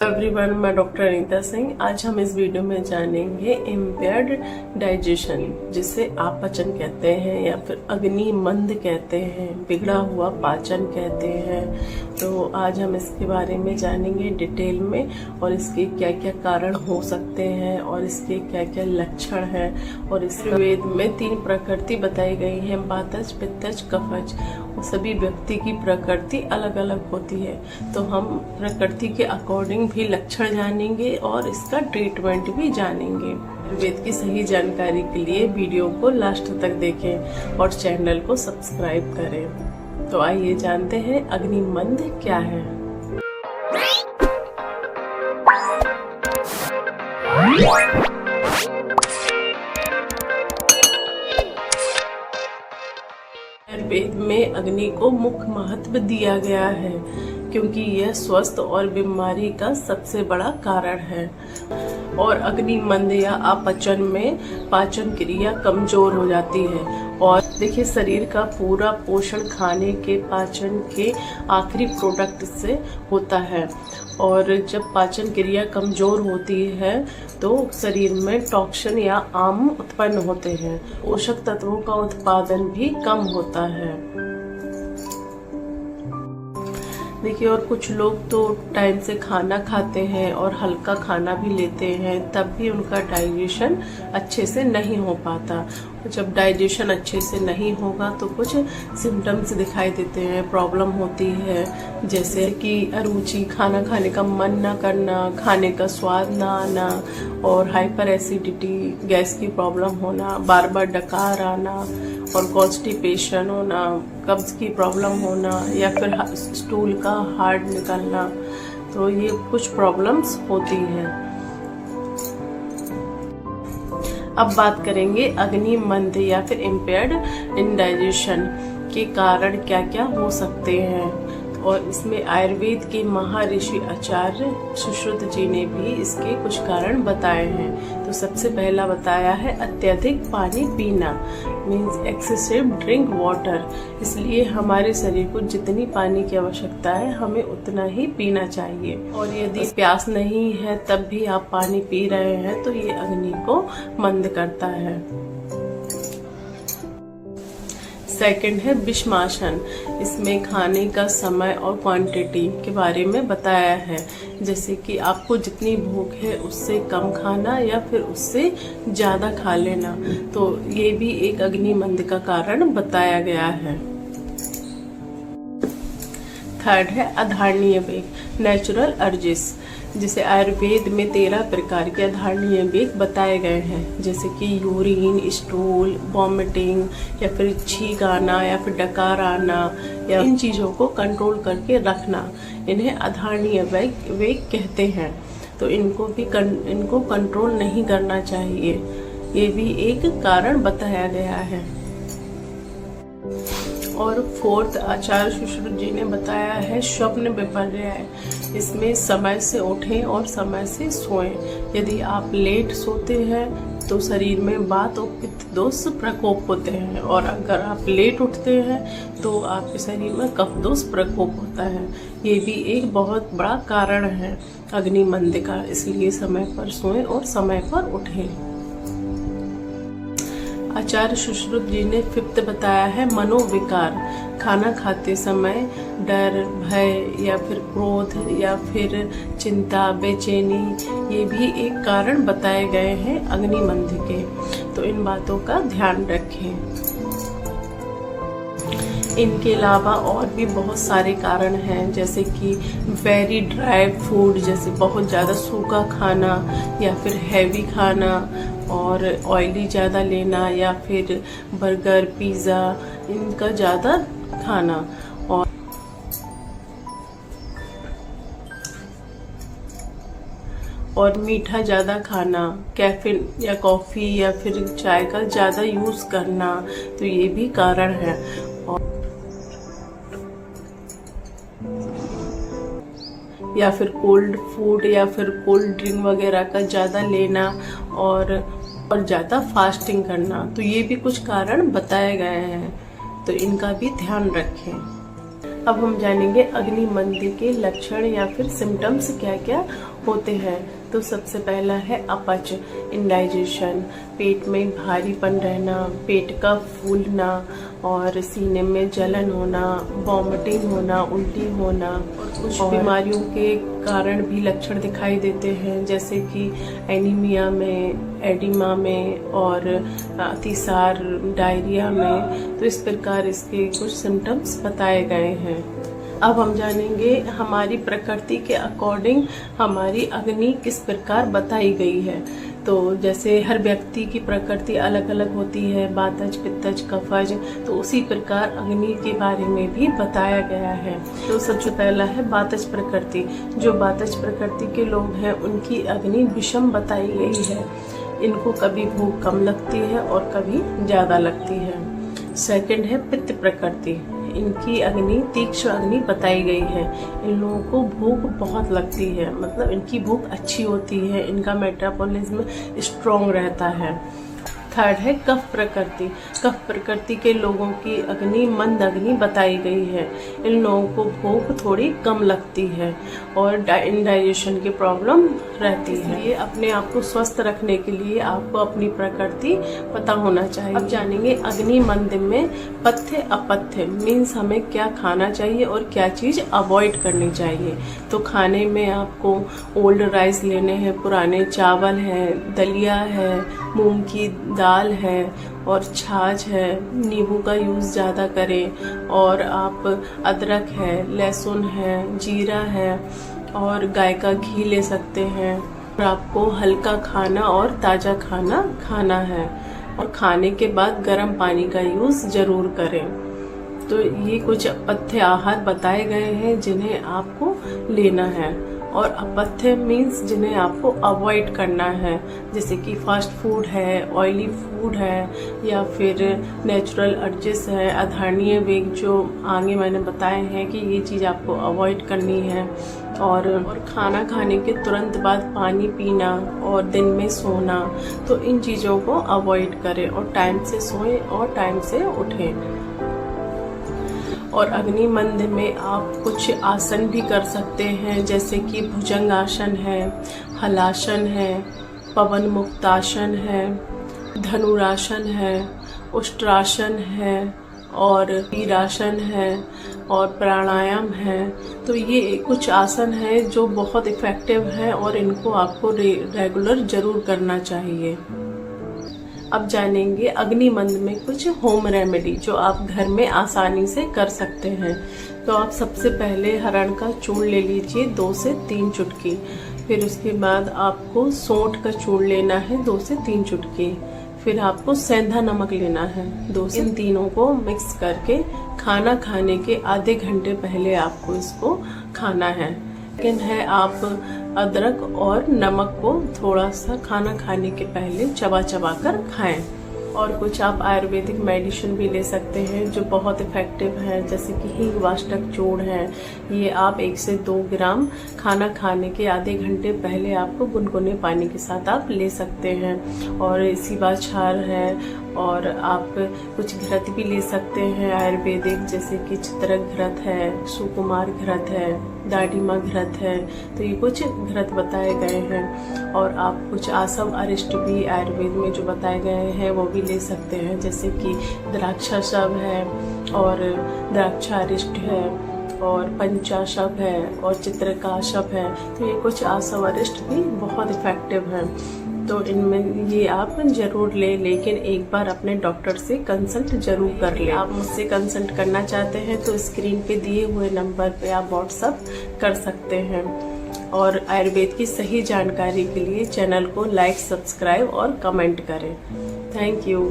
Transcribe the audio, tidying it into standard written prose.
Everyone, मैं doctor Anita Singh. आज हम इस वीडियो में जानेंगे इम्पेयर्ड डाइजेशन, जिसे अपचन कहते हैं या फिर अग्नि मंद कहते हैं, बिगड़ा हुआ पाचन कहते हैं। तो आज हम इसके बारे में जानेंगे डिटेल में, और इसके क्या क्या कारण हो सकते हैं और इसके क्या क्या लक्षण हैं। और इस वेद में 3 प्रकृति बताई गई है, वातज, पित्तज, कफज। सभी व्यक्ति की प्रकृति अलग अलग होती है, तो हम प्रकृति के अकॉर्डिंग भी लक्षण जानेंगे और इसका ट्रीटमेंट भी जानेंगे। आयुर्वेद की सही जानकारी के लिए वीडियो को लास्ट तक देखें और चैनल को सब्सक्राइब करें। तो आइए जानते हैं अग्नि मंद क्या है। आयुर्वेद में अग्नि को मुख्य महत्व दिया गया है, क्योंकि यह स्वस्थ और बीमारी का सबसे बड़ा कारण है। और अग्नि मंद या अपचन में पाचन क्रिया कमजोर हो जाती है। और देखिए, शरीर का पूरा पोषण खाने के पाचन के आखिरी प्रोडक्ट से होता है, और जब पाचन क्रिया कमजोर होती है तो शरीर में टॉक्सिन या आम उत्पन्न होते हैं। पोषक तत्वों का उत्पादन भी कम होता है। देखिए, और कुछ लोग तो टाइम से खाना खाते हैं और हल्का खाना भी लेते हैं, तब भी उनका डाइजेशन अच्छे से नहीं हो पाता। जब डाइजेशन अच्छे से नहीं होगा तो कुछ सिम्टम्स दिखाई देते हैं, प्रॉब्लम होती है, जैसे कि अरुचि, खाना खाने का मन ना करना, खाने का स्वाद ना आना, और हाइपर एसिडिटी, गैस की प्रॉब्लम होना, बार बार डकार आना, और कॉन्स्टिपेशन होना, कब्ज की प्रॉब्लम होना, या फिर स्टूल का हार्ड निकलना। तो ये कुछ प्रॉब्लम्स होती हैं। अब बात करेंगे अग्नि मंद या फिर इम्पेयर्ड इंडाइजेशन के कारण क्या क्या हो सकते हैं। और इसमें आयुर्वेद के महर्षि आचार्य सुश्रुत जी ने भी इसके कुछ कारण बताए हैं। तो सबसे पहला बताया है अत्यधिक पानी पीना, मीन्स एक्सेसिव ड्रिंक वाटर। इसलिए हमारे शरीर को जितनी पानी की आवश्यकता है हमें उतना ही पीना चाहिए। और यदि प्यास नहीं है तब भी आप पानी पी रहे हैं तो ये अग्नि को मंद करता है। सेकंड है विषमासन। इसमें खाने का समय और क्वांटिटी के बारे में बताया है, जैसे कि आपको जितनी भूख है उससे कम खाना या फिर उससे ज़्यादा खा लेना। तो ये भी एक अग्नि मंद का कारण बताया गया है। थर्ड है अधारणीय वेग, नेचुरल अर्जिस, जिसे आयुर्वेद में 13 प्रकार के अधारणीय वेग बताए गए हैं, जैसे कि यूरिन, स्टूल, वॉमिटिंग, या फिर छींक आना, या फिर डकार आना, या इन चीज़ों को कंट्रोल करके रखना, इन्हें अधारणीय वेग कहते हैं। तो इनको कंट्रोल नहीं करना चाहिए, ये भी एक कारण बताया गया है। और फोर्थ, आचार्य सुश्रुत जी ने बताया है स्वप्न विपर्य। इसमें समय से उठें और समय से सोएं। यदि आप लेट सोते हैं तो शरीर में वात और पित्त दोष प्रकोप होते हैं, और अगर आप लेट उठते हैं तो आपके शरीर में कफ दोष प्रकोप होता है। ये भी एक बहुत बड़ा कारण है अग्नि मंद का, इसलिए समय पर सोएं और समय पर उठें। आचार्य सुश्रुत जी ने 5th बताया है मनोविकार। खाना खाते समय डर, भय, या फिर क्रोध, या फिर चिंता, बेचैनी, ये भी एक कारण बताए गए हैं अग्नि मंद के। तो इन बातों का ध्यान रखें। इनके अलावा और भी बहुत सारे कारण हैं, जैसे कि वेरी ड्राई फूड, जैसे बहुत ज़्यादा सूखा खाना, या फिर हैवी खाना, और ऑयली ज़्यादा लेना, या फिर बर्गर, पिज़्ज़ा, इनका ज़्यादा खाना, और मीठा ज़्यादा खाना, कैफीन या कॉफ़ी या फिर चाय का ज़्यादा यूज़ करना, तो ये भी कारण है। या फिर कोल्ड फूड या फिर कोल्ड ड्रिंक वगैरह का ज़्यादा लेना, और ज़्यादा फास्टिंग करना, तो ये भी कुछ कारण बताए गए हैं, तो इनका भी ध्यान रखें। अब हम जानेंगे अग्नि मंदी के लक्षण या फिर सिम्टम्स क्या क्या होते हैं। तो सबसे पहला है अपच, इंडाइजेशन, पेट में भारीपन रहना, पेट का फूलना और सीने में जलन होना, वॉमिटिंग होना, उल्टी होना। और कुछ बीमारियों के कारण भी लक्षण दिखाई देते हैं, जैसे कि एनीमिया में, एडिमा में और अतिसार, डायरिया में। तो इस प्रकार इसके कुछ सिम्टम्स बताए गए हैं। अब हम जानेंगे हमारी प्रकृति के अकॉर्डिंग हमारी अग्नि किस प्रकार बताई गई है। तो जैसे हर व्यक्ति की प्रकृति अलग अलग होती है, वातज, पित्तज, कफज, तो उसी प्रकार अग्नि के बारे में भी बताया गया है। तो सबसे पहला है वातज प्रकृति। जो वातज प्रकृति के लोग हैं उनकी अग्नि विषम बताई गई है। इनको कभी भूख कम लगती है और कभी ज्यादा लगती है। सेकंड है पित्त प्रकृति। इनकी अग्नि तीक्ष्ण अग्नि बताई गई है। इन लोगों को भूख बहुत लगती है, मतलब इनकी भूख अच्छी होती है, इनका मेटाबॉलिज्म स्ट्रॉन्ग रहता है। थर्ड है कफ प्रकृति। कफ प्रकृति के लोगों की अग्नि मंद अग्नि बताई गई है। इन लोगों को भूख थोड़ी कम लगती है और इंडाइजेशन की प्रॉब्लम रहती है। ये अपने आप को स्वस्थ रखने के लिए आपको अपनी प्रकृति पता होना चाहिए। अब जानेंगे अग्नि मंद में पथ्य अपथ्य मीन्स हमें क्या खाना चाहिए और क्या चीज अवॉइड करनी चाहिए। तो खाने में आपको ओल्ड राइस लेने हैं, पुराने चावल हैं, दलिया है, मूंग की दाल है और छाछ है। नींबू का यूज़ ज़्यादा करें और आप अदरक है, लहसुन है, जीरा है और गाय का घी ले सकते हैं। और आपको हल्का खाना और ताज़ा खाना खाना है और खाने के बाद गर्म पानी का यूज़ ज़रूर करें। तो ये कुछ पथ्य आहार बताए गए हैं जिन्हें आपको लेना है। और अपथ्य मीन्स जिन्हें आपको अवॉइड करना है, जैसे कि फास्ट फूड है, ऑयली फूड है या फिर नेचुरल अर्जेस है, आधारणीय वेग जो आगे मैंने बताए हैं कि ये चीज़ आपको अवॉइड करनी है। और खाना खाने के तुरंत बाद पानी पीना और दिन में सोना, तो इन चीज़ों को अवॉइड करें और टाइम से सोएं और टाइम से उठें। और अग्नि मंद में आप कुछ आसन भी कर सकते हैं, जैसे कि भुजंग आसन है, हलासन है, पवन मुक्तासन है, धनुरासन है, उष्ट्रासन है और वीरासन है और प्राणायाम है। तो ये कुछ आसन है जो बहुत इफेक्टिव है और इनको आपको रेगुलर जरूर करना चाहिए। अब जानेंगे अग्नि मंद में कुछ होम रेमेडी जो आप घर में आसानी से कर सकते हैं। तो आप सबसे पहले हरण का चूर्ण ले लीजिए 2 से 3 चुटकी। फिर उसके बाद आपको सौंठ का चूर्ण लेना है 2 से 3 चुटकी। फिर आपको सेंधा नमक लेना है 2 से। इन तीनों को मिक्स करके खाना खाने के आधे घंटे पहले आपको इसको खाना है। लेकिन है आप अदरक और नमक को थोड़ा सा खाना खाने के पहले चबा चबा कर खाएं। और कुछ आप आयुर्वेदिक मेडिसिन भी ले सकते हैं जो बहुत इफेक्टिव है, जैसे कि हींग वाष्टक चूर्ण है। ये आप 1 से 2 ग्राम खाना खाने के आधे घंटे पहले आपको गुनगुने पानी के साथ आप ले सकते हैं। और शिवाचार है और आप कुछ घृत भी ले सकते हैं आयुर्वेदिक, जैसे कि चित्रक घृत है, सुकुमार घृत है, दाढ़ीमा घृत है। तो ये कुछ घृत बताए गए हैं। और आप कुछ आसव अरिष्ट भी आयुर्वेद में जो बताए गए हैं वो भी ले सकते हैं, जैसे कि द्राक्षाशव है और द्राक्षारिष्ट है और पंचाशव है और चित्रकाशव है। तो ये कुछ आसव अरिष्ट भी बहुत इफेक्टिव हैं। तो इनमें ये आप जरूर ले, लेकिन एक बार अपने डॉक्टर से कंसल्ट जरूर कर ले। आप मुझसे कंसल्ट करना चाहते हैं तो स्क्रीन पे दिए हुए नंबर पे आप व्हाट्सअप कर सकते हैं। और आयुर्वेद की सही जानकारी के लिए चैनल को लाइक, सब्सक्राइब और कमेंट करें। Thank you.